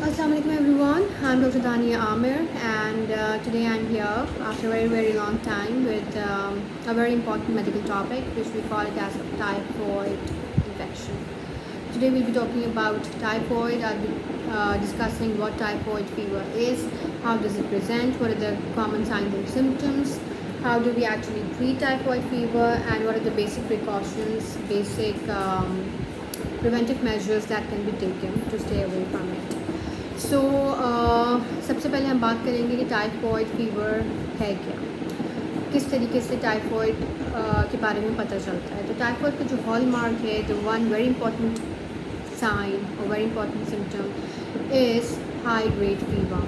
Assalamu alaikum everyone. I'm Dr. Dania Amir, and today I'm here after a very long time with a very important medical topic which we call it as typhoid infection. Today we'll be talking about typhoid. I'll be discussing what typhoid fever is, how does it present, what are the common signs and symptoms, how do we actually treat typhoid fever, and what are the basic precautions, basic preventive measures that can be taken to stay away from it. سو سب سے پہلے ہم بات کریں گے کہ typhoid fever ہے کیا، کس طریقے سے ٹائیفائڈ کے بارے میں پتہ چلتا ہے. تو ٹائیفائڈ کا جو ہال مارک ہے، the one very important sign or very important symptom is high grade fever.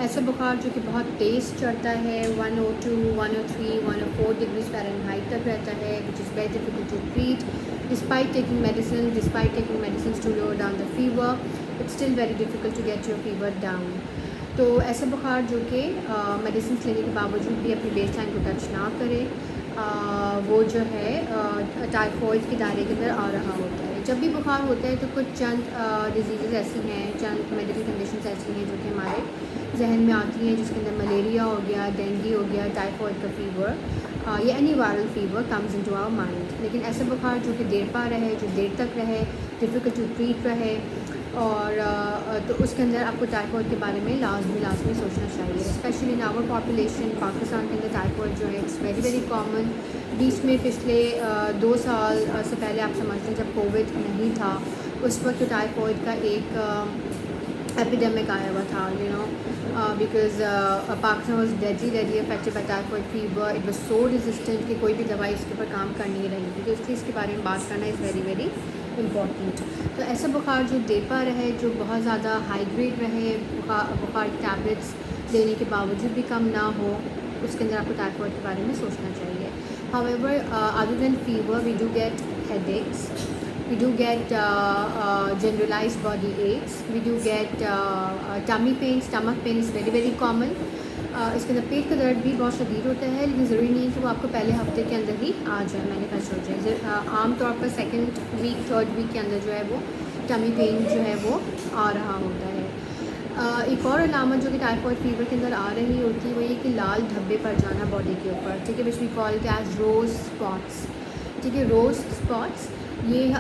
ایسا بخار جو کہ بہت تیز چڑھتا ہے، 102, 103, 104 ڈگریز فahrenheit تک رہتا ہے, which is very difficult to treat. Despite taking medicines to lower down the fever, it's still very difficult to get your fever down. تو ایسا بخار جو کہ میڈیسنس لینے کے باوجود بھی اپنی بیس لائن کو ٹچ نہ کرے، وہ جو ہے ٹائیفائڈ کے دائرے کے اندر آ رہا ہوتا ہے. جب بھی بخار ہوتا ہے تو کچھ چند ڈیزیزز ایسی ہیں، چند میڈیکل کنڈیشنز ایسی ہیں جو کہ ہمارے ذہن میں آتی ہیں، جس کے اندر ملیریا ہو گیا، ڈینگی ہو گیا، ٹائیفائڈ کا فیور یا any viral fever comes into our mind. لیکن ایسا بخار جو کہ دیر پا رہے، جو دیر تک رہے، ڈیفیکلٹ ٹو ٹریٹ رہے، اور تو اس کے اندر آپ کو ٹائیفائڈ کے بارے میں لازمی سوچنا چاہیے. Especially in our population, Pakistan کے اندر ٹائیفائڈ جو ہے اٹس ویری کامن. بیچ میں پچھلے 2 سال سے پہلے آپ سمجھتے ہیں جب کووڈ نہیں تھا، اس وقت ٹائیفائڈ کا ایک ایپیڈیمک آیا ہوا تھا، because Pakistan was deadly affected by typhoid fever. It was so resistant کہ کوئی بھی دوائی اس کے اوپر کام کر نہیں رہی تھی. تو اس لیے اس کے بارے میں بات کرنا از ویری امپورٹنٹ. تو ایسا بخار جو دیپا رہے، جو بہت زیادہ ہائی گریڈ رہے، بخار کی ٹیبلٹس لینے کے باوجود بھی کم نہ ہو، اس کے اندر آپ کو ٹائیفائڈ کے بارے میں سوچنا چاہیے. However, other than fever, we do get headaches, we do get generalized body aches, we do get tummy pain. Stomach pain is very common. اس کے اندر پیٹ کا درد بھی بہت شدید ہوتا ہے، لیکن ضروری نہیں ہے کہ وہ آپ کو پہلے ہفتے کے اندر ہی آ جائے، مینیفیسٹ ہو جائے. عام طور پر سیکنڈ ویک، تھرڈ ویک کے اندر جو ہے وہ ٹمی پین جو ہے وہ آ رہا ہوتا ہے. ایک اور علامت جو کہ ٹائیفائڈ فیور کے اندر آ رہی ہوتی ہے وہ یہ کہ لال دھبے پڑ جانا باڈی کے اوپر، ٹھیک ہے، which we call it as rose spots. ٹھیک ہے، روز اسپاٹس یہ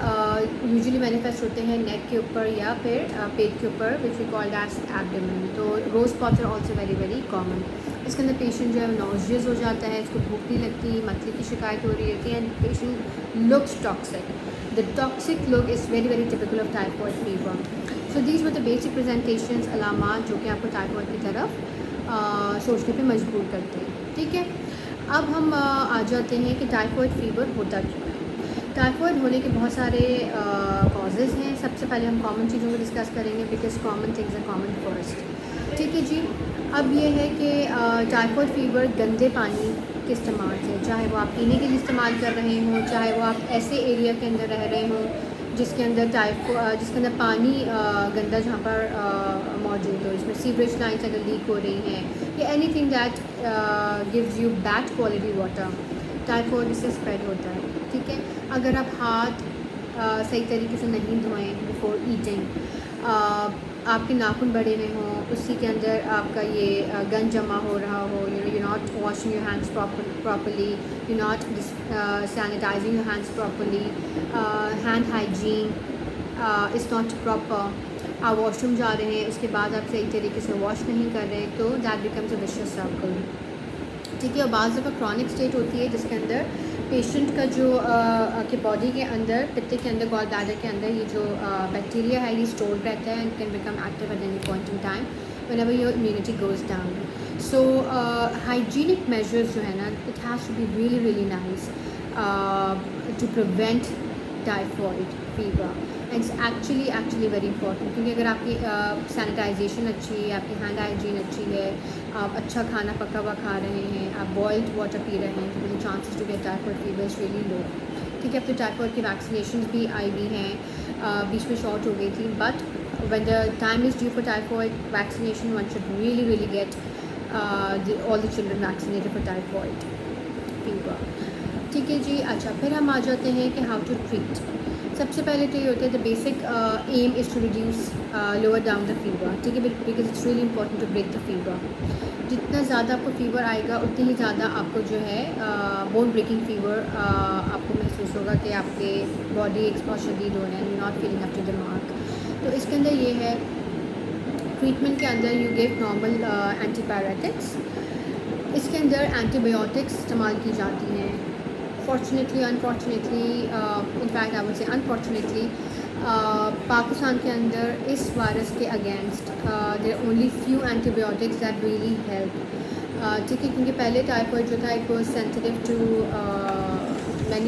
یوزلی مینیفیسٹ ہوتے ہیں نیک کے اوپر یا پھر پیٹ کے اوپر، وچ وی کال ایز ایبڈومن. تو rose spots are also very common. اس کے اندر پیشنٹ جو ہے نوزیس ہو جاتا ہے، اس کو بھوک نہیں لگتی، متلی کی شکایت ہو رہی ہوتی ہے، and patient looks toxic. The toxic look is very typical of typhoid fever. So these were the basic presentations, علامات جو کہ آپ کو ٹائیفائڈ کی طرف سوچنے پہ مجبور کرتے ہیں. ٹھیک ہے، اب ہم آ جاتے ہیں کہ ٹائیفائڈ فیور ہوتا کیوں ہے. ٹائیفائڈ ہونے کے بہت سارے کازز ہیں. سب سے پہلے ہم کامن چیزوں کو ڈسکس کریں گے، because common things are common first. ٹھیک ہے جی. اب یہ ہے کہ ٹائیفائڈ فیور گندے پانی کے استعمال سے، چاہے وہ آپ پینے کے لیے استعمال کر رہے ہوں، چاہے وہ آپ ایسے ایریا کے اندر رہ رہے ہوں جس کے اندر پانی گندا جہاں پر موجود ہو، اس میں سیوریج لائنس اگر لیک ہو رہی ہیں یا anything that gives you bad quality water, typhoid اس سے اسپریڈ ہوتا ہے. ٹھیک ہے، اگر آپ ہاتھ صحیح طریقے سے نہیں دھوئیں بفور ایٹنگ، آپ کے ناخن بڑے ہوئے ہوں، اسی کے اندر آپ کا یہ گند جمع ہو رہا ہو، you not washing your hands properly, you not sanitizing your hands properly, hand hygiene is not proper, آپ واش روم جا رہے ہیں اس کے بعد آپ صحیح طریقے سے واش نہیں کر رہے، تو that becomes a vicious circle. ٹھیک ہے، اور بعض دفعہ کرونک اسٹیٹ ہوتی ہے جس کے اندر پیشنٹ کا جو کہ باڈی کے اندر، پتے کے اندر، گال بلیڈر کے اندر یہ جو بیکٹیریا ہے یہ اسٹورڈ رہتا ہے، and can become active at any point in time whenever your immunity goes down. So hygienic measures جو ہے نا، it has to be really nice to prevent typhoid fever. It's actually very important, کیونکہ اگر آپ کی sanitisation اچھی ہے، آپ کی ہینڈ ہائیجین اچھی ہے، آپ اچھا کھانا پکا ہوا کھا رہے ہیں، آپ بوائلڈ واٹر پی رہے ہیں، تو chances to get typhoid fever is really low. ٹھیک ہے، اب تو ٹائیفائڈ کی ویکسینیشنز بھی آئی ہوئی ہیں، بیچ میں شارٹ ہو گئی تھی، but when the time is due for typhoid vaccination one should really get all the children vaccinated for typhoid fever. ٹھیک ہے جی. اچھا، پھر ہم آ جاتے ہیں کہ ہاؤ ٹو ٹریٹ. سب سے پہلے تو یہ ہوتا ہے the basic aim is to reduce lower down the fever. ٹھیک ہے, because it's really important to break the fever. جتنا زیادہ آپ کو فیور آئے گا اتنی ہی زیادہ آپ کو جو ہے بون بریکنگ فیور آپ کو محسوس ہوگا کہ آپ کے باڈی ایک بہت شدید ہو رہے ہیں, not feeling up to the mark. تو اس کے اندر یہ ہے ٹریٹمنٹ کے اندر you give normal antipyretics. اس کے اندر اینٹی بایوٹکس استعمال کی جاتی ہیں. Fortunately unfortunately in fact I would say unfortunately Pakistan کے اندر اس وائرس کے against there are only few antibiotics that really help. ٹھیک ہے, کیونکہ پہلے ٹائیفائڈ جو تھا it was sensitive to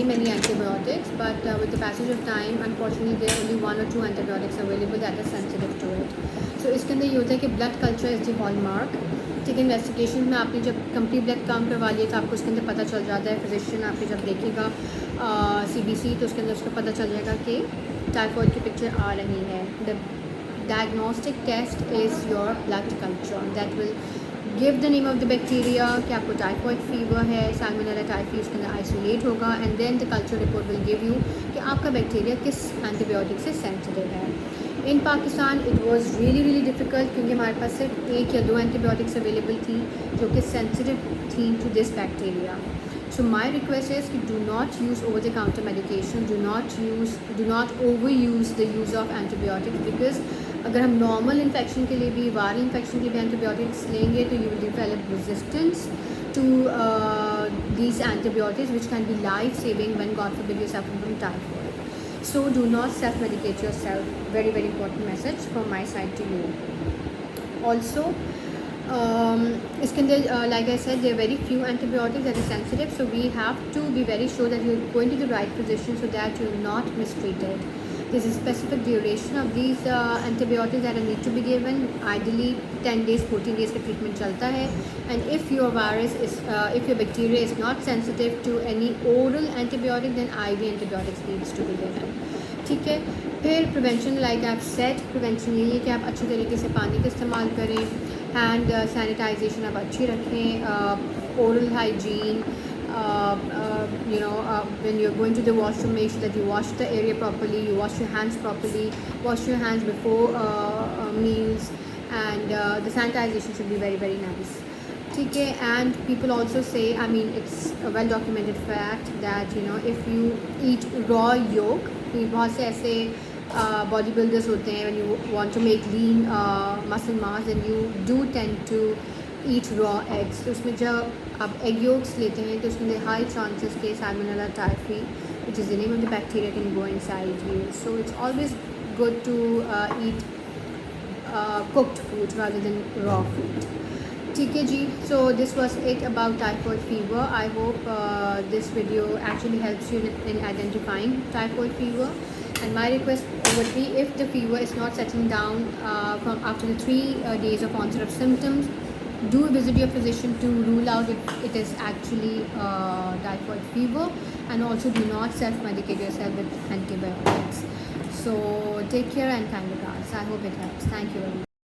many antibiotics, but with the passage of time unfortunately there are only 1 or 2 antibiotics available that are sensitive to it. So اس کے اندر یہ ہوتا ہے کہ blood culture is the hallmark. ٹھیک ہے, investigation میں آپ نے جب کمپلیٹ بلڈ کام کروا لیا تو آپ کو اس کے اندر پتہ چل جاتا ہے. فزیشین آپ نے جب دیکھے گا CBC تو اس کے اندر اس کو پتہ چل جائے گا کہ ٹائیفائڈ کی پکچر آ رہی ہے. The diagnostic test is your blood culture that will give the name of the bacteria کہ آپ کو ٹائیفائڈ فیور ہے, سالمونیلا ٹائفی اس کے اندر آئسولیٹ ہوگا, and then the culture report will give you کہ آپ کا بیکٹیریا کس اینٹی بایوٹک سے سینسٹیو ہے. In Pakistan it was really difficult کیونکہ ہمارے پاس صرف 1 یا 2 اینٹی بایوٹکس اویلیبل تھیں جو کہ سینسٹیو تھیں to this bacteria. So my request is کہ do not use over the counter medication, do not overuse the use of antibiotics, because اگر ہم نارمل انفیکشن کے لیے بھی وائرل انفیکشن کے لیے بھی اینٹی بایوٹکس لیں گے تو you will develop resistance to these antibiotics which can be life saving when God forbid you suffer from typhoid. So do not self-medicate yourself. Very important message from my side to you. Also, اس کے اندر like I said there are very few antibiotics that are sensitive, so we have to be very sure that you're going to the right physician so that you're not mistreated. There's a specific duration of these antibiotics that need to be given. Ideally 10 days 14 days کا treatment چلتا ہے. And if your virus is if your bacteria is not sensitive to any oral antibiotic, then IV antibiotics needs to be given. ٹھیک ہے, پھر prevention like آپ set prevention یہی ہے کہ آپ اچھی طریقے سے پانی کا استعمال کریں, ہینڈ سینیٹائزیشن آپ اچھی رکھیں, oral hygiene, when you're going to the washroom make sure that you wash the area properly, you wash your hands properly, wash your hands before meals, and the sanitization should be very nice. ٹھیک ہے, and people also say, I mean it's a well documented fact that if you eat raw yolk, بہت سے ایسے body builders ہوتے ہیں when you want to make lean muscle mass, then you do tend to eat raw eggs. تو اس میں جب آپ egg یولکس لیتے ہیں تو اس میں ہائی چانسز کے Salmonella ٹائفی which is the name of the bacteria can go inside you. So it's always good to eat cooked food rather than raw food. ٹھیک ہے جی, so this was it about typhoid fever. I hope this video actually helps you in identifying typhoid fever, and my request would be if the fever is not settling down from after the 3 days of onset of symptoms, do visit your physician to rule out if it is actually typhoid fever, and also do not self-medicate yourself with antibiotics. So take care and thank you guys. I hope it helps. Thank you very much.